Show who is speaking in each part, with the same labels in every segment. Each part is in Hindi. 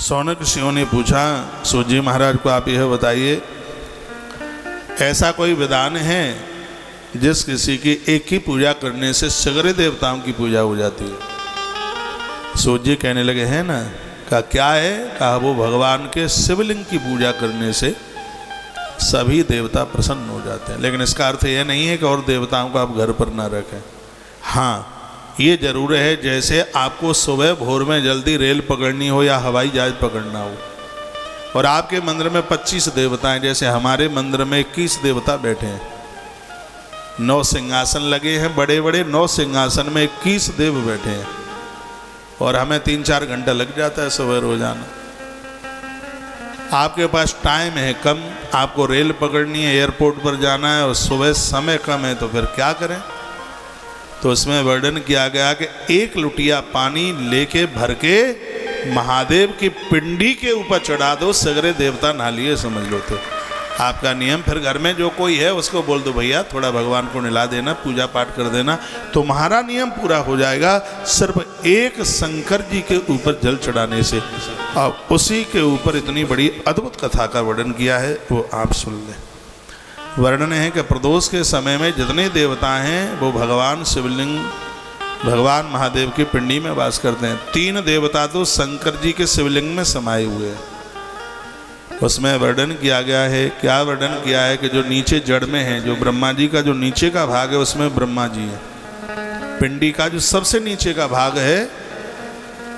Speaker 1: शौनक ऋषियों ने पूछा, सूत जी महाराज को आप यह बताइए, ऐसा कोई विधान है जिस किसी की एक ही पूजा करने से सगरे देवताओं की पूजा हो जाती है? सूत जी कहने लगे, है ना। कहा क्या है? कहा वो भगवान के शिवलिंग की पूजा करने से सभी देवता प्रसन्न हो जाते हैं। लेकिन इसका अर्थ यह नहीं है कि और देवताओं को आप घर पर ना रखें। हाँ, ये जरूर है, जैसे आपको सुबह भोर में जल्दी रेल पकड़नी हो या हवाई जहाज पकड़ना हो, और आपके मंदिर में 25 देवता हैं, जैसे हमारे मंदिर में 21 देवता बैठे हैं, 9 सिंहासन लगे हैं, बड़े बड़े 9 सिंहासन में 21 देव बैठे हैं, और हमें 3-4 घंटा लग जाता है सुबह रोजाना। आपके पास टाइम है कम, आपको रेल पकड़नी है, एयरपोर्ट पर जाना है, और सुबह समय कम है, तो फिर क्या करें? तो उसमें वर्णन किया गया कि एक लुटिया पानी लेके भर के महादेव की पिंडी के ऊपर चढ़ा दो, सगरे देवता नहा लिए, समझ लो। तो आपका नियम, फिर घर में जो कोई है उसको बोल दो, भैया थोड़ा भगवान को नहला देना, पूजा पाठ कर देना, तुम्हारा नियम पूरा हो जाएगा, सिर्फ एक शंकर जी के ऊपर जल चढ़ाने से। अब उसी के ऊपर इतनी बड़ी अद्भुत कथा का वर्णन किया है, वो आप सुन लें। वर्णन है कि प्रदोष के समय में जितने देवता हैं वो भगवान शिवलिंग, भगवान महादेव की पिंडी में वास करते हैं। 3 देवता तो शंकर जी के शिवलिंग में समाये हुए हैं। उसमें वर्णन किया गया है, क्या वर्णन किया है कि जो नीचे जड़ में है, जो ब्रह्मा जी का जो नीचे का भाग है उसमें ब्रह्मा जी है, पिंडी का जो सबसे नीचे का भाग है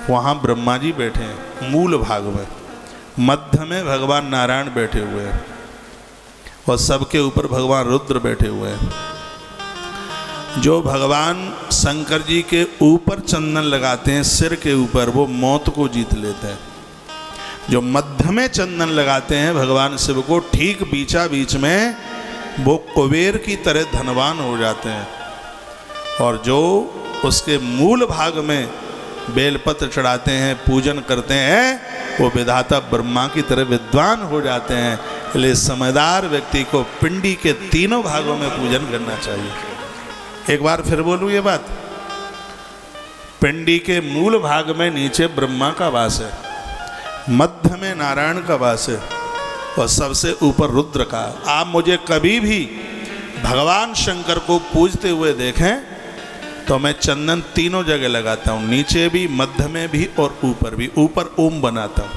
Speaker 1: वहाँ ब्रह्मा जी बैठे हैं मूल भाग में, मध्य में भगवान नारायण बैठे हुए हैं, और सबके ऊपर भगवान रुद्र बैठे हुए हैं। जो भगवान शंकर जी के ऊपर चंदन लगाते हैं सिर के ऊपर, वो मौत को जीत लेते हैं। जो मध्य में चंदन लगाते हैं भगवान शिव को ठीक बीचा बीच में, वो कुबेर की तरह धनवान हो जाते हैं। और जो उसके मूल भाग में बेलपत्र चढ़ाते हैं, पूजन करते हैं, वो विधाता ब्रह्मा की तरह विद्वान हो जाते हैं। इसलिए समझदार व्यक्ति को पिंडी के तीनों भागों में पूजन करना चाहिए। एक बार फिर बोलूं ये बात, पिंडी के मूल भाग में नीचे ब्रह्मा का वास है, मध्य में नारायण का वास है, और सबसे ऊपर रुद्र का। आप मुझे कभी भी भगवान शंकर को पूजते हुए देखें तो मैं चंदन तीनों जगह लगाता हूँ, नीचे भी, मध्य में भी और ऊपर भी। ऊपर ओम बनाता हूँ,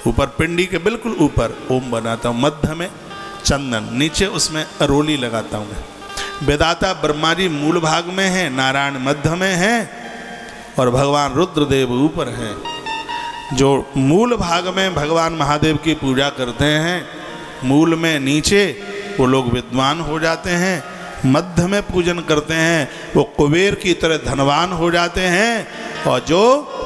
Speaker 1: ऊपर पिंडी के बिल्कुल ऊपर ओम बनाता हूँ, मध्य में चंदन, नीचे उसमें अरोली लगाता हूँ। वेदाता ब्रह्मा जी मूल भाग में है, नारायण मध्य में है, और भगवान रुद्रदेव ऊपर हैं। जो मूल भाग में भगवान महादेव की पूजा करते हैं, मूल में नीचे, वो लोग विद्वान हो जाते हैं। मध्य में पूजन करते हैं, वो कुबेर की तरह धनवान हो जाते हैं। और जो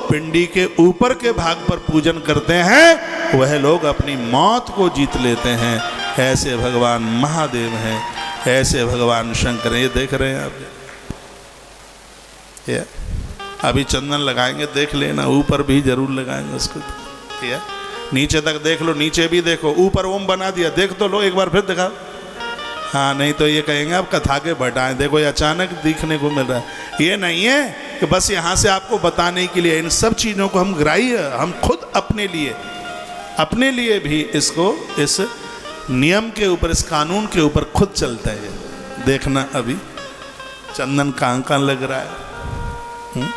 Speaker 1: पिंडी के ऊपर के भाग पर पूजन करते हैं, वह लोग अपनी मौत को जीत लेते हैं। ऐसे भगवान महादेव हैं, ऐसे भगवान शंकर। ये देख रहे हैं आप, ये अभी चंदन लगाएंगे, देख लेना, ऊपर भी जरूर लगाएंगे उसको। ये नीचे तक देख लो, नीचे भी देखो, ऊपर ओम बना दिया, देख तो लो, एक बार फिर दिखाओ। हाँ, नहीं तो ये कहेंगे आप कथा के भटाएं, देखो ये अचानक दिखने को मिल रहा है। ये नहीं है कि बस यहाँ से आपको बताने के लिए, इन सब चीज़ों को हम ग्राह्य, हम खुद अपने लिए भी इसको, इस नियम के ऊपर, इस कानून के ऊपर खुद चलता है। देखना अभी चंदन कहाँ कहाँ लग रहा है।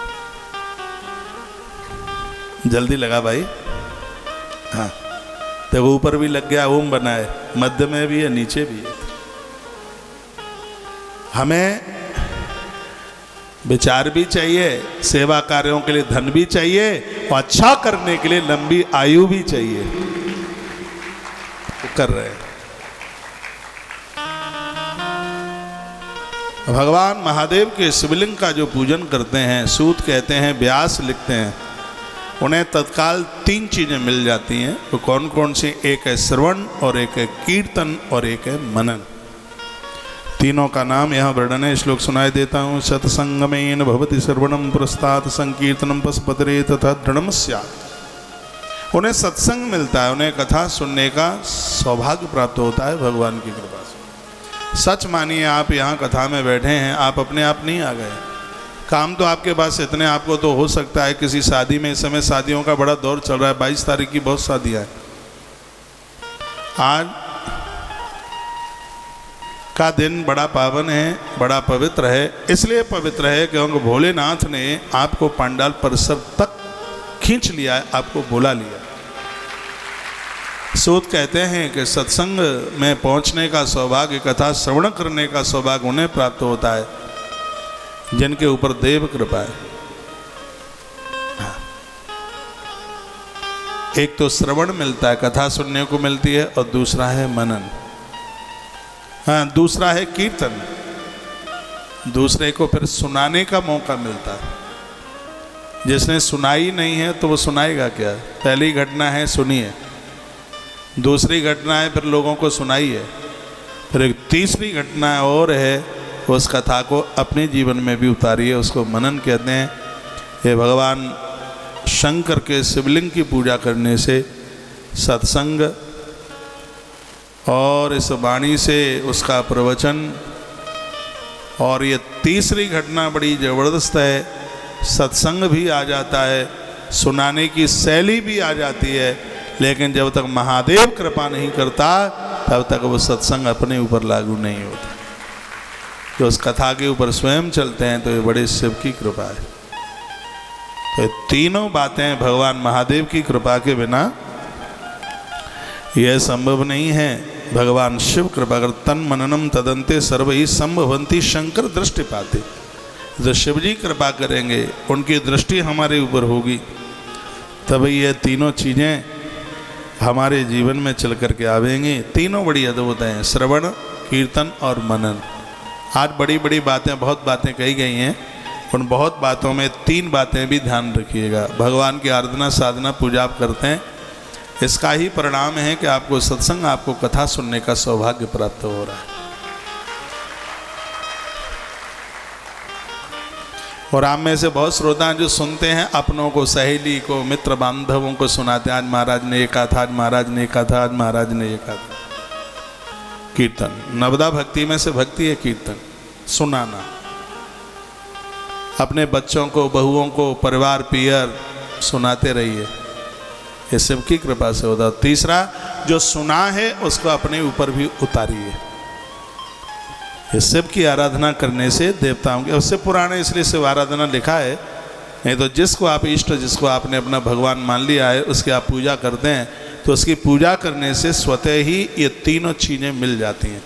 Speaker 1: जल्दी लगा भाई। हाँ देखो, ऊपर भी लग गया, ओम बना है, मध्य में भी है, नीचे भी है। हमें विचार भी चाहिए, सेवा कार्यों के लिए धन भी चाहिए, और अच्छा करने के लिए लंबी आयु भी चाहिए। कर रहे हैं। भगवान महादेव के शिवलिंग का जो पूजन करते हैं, सूत कहते हैं, व्यास लिखते हैं, उन्हें तत्काल 3 चीजें मिल जाती हैं। वो कौन कौन सी? एक है श्रवण, और एक है कीर्तन, और एक है मनन। तीनों का नाम यहाँ वर्णन है, श्लोक सुनाई देता हूँ। सत्संगमेन भवति श्रवणम पुरस्तात् संकीर्तनम पशुपतरे तथा दृढ़म स्यात्। उन्हें सत्संग मिलता है, उन्हें कथा सुनने का सौभाग्य प्राप्त होता है भगवान की कृपा से। सच मानिए, आप यहाँ कथा में बैठे हैं, आप अपने आप नहीं आ गए। काम तो आपके पास इतने, आपको तो हो सकता है किसी शादी में, इस समय शादियों का बड़ा दौर चल रहा है, 22 तारीख की बहुत शादियां हैं। आज का दिन बड़ा पावन है, बड़ा पवित्र है। इसलिए पवित्र है क्योंकि भोलेनाथ ने आपको पंडाल परिसर तक खींच लिया है, आपको बुला लिया। सूत कहते हैं कि सत्संग में पहुंचने का सौभाग्य, कथा श्रवण करने का सौभाग्य उन्हें प्राप्त होता है जिनके ऊपर देव कृपा है। एक तो श्रवण मिलता है, कथा सुनने को मिलती है, और दूसरा है मनन, दूसरा है कीर्तन, दूसरे को फिर सुनाने का मौका मिलता है। जिसने सुनाई नहीं है तो वो सुनाएगा क्या? पहली घटना है सुनिए, दूसरी घटना है फिर लोगों को सुनाइए, फिर एक तीसरी घटना और है, उस कथा को अपने जीवन में भी उतारिए, उसको मनन कहते हैं। ये भगवान शंकर के शिवलिंग की पूजा करने से सत्संग और इस वाणी से उसका प्रवचन, और ये तीसरी घटना बड़ी ज़बरदस्त है, सत्संग भी आ जाता है, सुनाने की शैली भी आ जाती है, लेकिन जब तक महादेव कृपा नहीं करता तब तक वो सत्संग अपने ऊपर लागू नहीं होता। जो उस कथा के ऊपर स्वयं चलते हैं तो ये बड़े शिव की कृपा है। तो तीनों बातें भगवान महादेव की कृपा के बिना यह संभव नहीं है। भगवान शिव कृपा कर तन मननम तदंते सर्व ही संभवंती शंकर दृष्टि पाते। जो शिव जी कृपा करेंगे, उनकी दृष्टि हमारे ऊपर होगी, तभी ये तीनों चीज़ें हमारे जीवन में चल कर के आवेंगी। तीनों बड़ी अद्भुत हैं, श्रवण, कीर्तन और मनन। आज बड़ी बड़ी बातें, बहुत बातें कही गई हैं, उन बहुत बातों में 3 बातें भी ध्यान रखिएगा। भगवान की आराधना साधना पूजा आप करते हैं, इसका ही परिणाम है कि आपको सत्संग, आपको कथा सुनने का सौभाग्य प्राप्त हो रहा है। और आप में से बहुत श्रोता हैं जो सुनते हैं, अपनों को, सहेली को, मित्र बांधवों को सुनाते हैं, आज महाराज ने ये कहा था, आज महाराज ने कहा था, आज महाराज ने ये कहा था। कीर्तन, नवदा भक्ति में से भक्ति है कीर्तन, सुनाना। अपने बच्चों को, बहुओं को, परिवार पियर सुनाते रहिए, ये शिव की कृपा से होता। तीसरा, जो सुना है उसको अपने ऊपर भी उतारिए। ये शिव की आराधना करने से देवताओं के, उससे पुराने इसलिए शिव आराधना लिखा है, नहीं तो जिसको आप इष्ट, जिसको आपने अपना भगवान मान लिया है, उसकी आप पूजा करते हैं, तो उसकी पूजा करने से स्वतः ही ये तीनों चीज़ें मिल जाती हैं।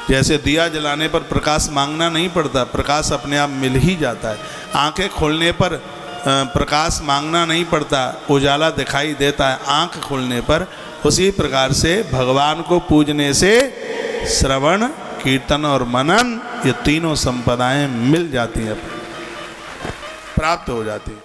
Speaker 1: जैसे दिया जलाने पर प्रकाश मांगना नहीं पड़ता, प्रकाश अपने आप मिल ही जाता है। आंखें खोलने पर प्रकाश मांगना नहीं पड़ता, उजाला दिखाई देता है आंख खोलने पर। उसी प्रकार से भगवान को पूजने से श्रवण, कीर्तन और मनन, ये तीनों संपदाएं मिल जाती हैं, प्राप्त हो जाती हैं।